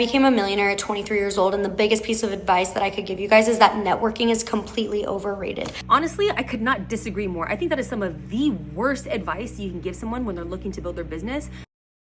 became a millionaire at 23 years old, and the biggest piece of advice that I could give you guys is that networking is completely overrated. Honestly, I could not disagree more. I think that is some of the worst advice you can give someone when they're looking to build their business.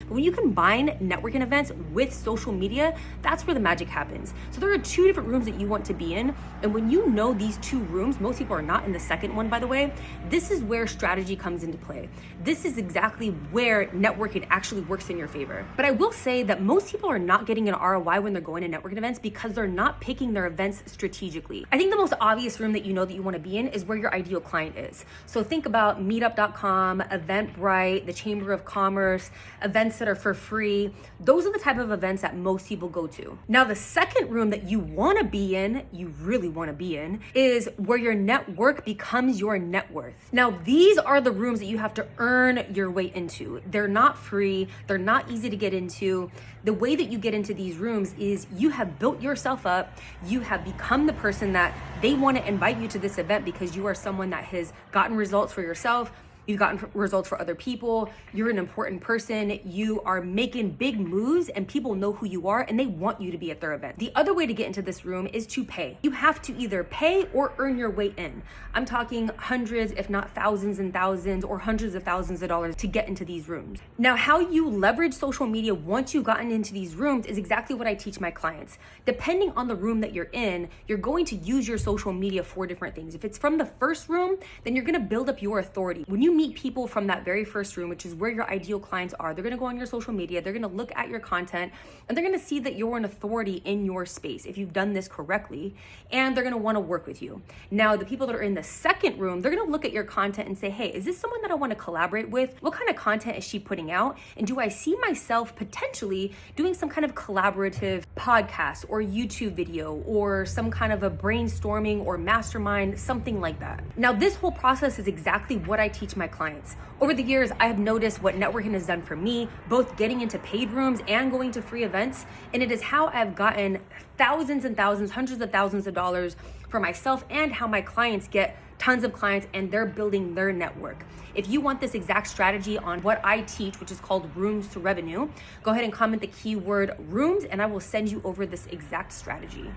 But when you combine networking events with social media, that's where the magic happens. So there are two different rooms that you want to be in. And when you know these two rooms, most people are not in the second one, by the way, this is where strategy comes into play. This is exactly where networking actually works in your favor. But I will say that most people are not getting an ROI when they're going to networking events because they're not picking their events strategically. I think the most obvious room that you know that you want to be in is where your ideal client is. So think about meetup.com, Eventbrite, the Chamber of Commerce, events that are for free. Those are the type of events that most people go to. Now, the second room that you want to be in, you really want to be in, is where your network becomes your net worth. Now, these are the rooms that you have to earn your way into. They're not free. They're not easy to get into. The way that you get into these rooms is you have built yourself up. You have become the person that they want to invite you to this event because you are someone that has gotten results for yourself. You've gotten results for other people. You're an important person. You are making big moves and people know who you are and they want you to be at their event. The other way to get into this room is to pay. You have to either pay or earn your way in. I'm talking hundreds, if not thousands and thousands or hundreds of thousands of dollars to get into these rooms. Now, how you leverage social media once you've gotten into these rooms is exactly what I teach my clients. Depending on the room that you're in, you're going to use your social media for different things. If it's from the first room, then you're gonna build up your authority. When you meet people from that very first room, which is where your ideal clients are, they're gonna go on your social media, they're gonna look at your content, and they're gonna see that you're an authority in your space if you've done this correctly, and they're gonna wanna work with you. Now, the people that are in the second room, they're gonna look at your content and say, hey, is this someone that I wanna collaborate with? What kind of content is she putting out? And do I see myself potentially doing some kind of collaborative podcast or YouTube video or some kind of a brainstorming or mastermind, something like that. Now, this whole process is exactly what I teach my clients. Over the years, I have noticed what networking has done for me, both getting into paid rooms and going to free events. And it is how I've gotten thousands and thousands, hundreds of thousands of dollars for myself and how my clients get tons of clients and they're building their network. If you want this exact strategy on what I teach, which is called Rooms to Revenue, go ahead and comment the keyword rooms and I will send you over this exact strategy.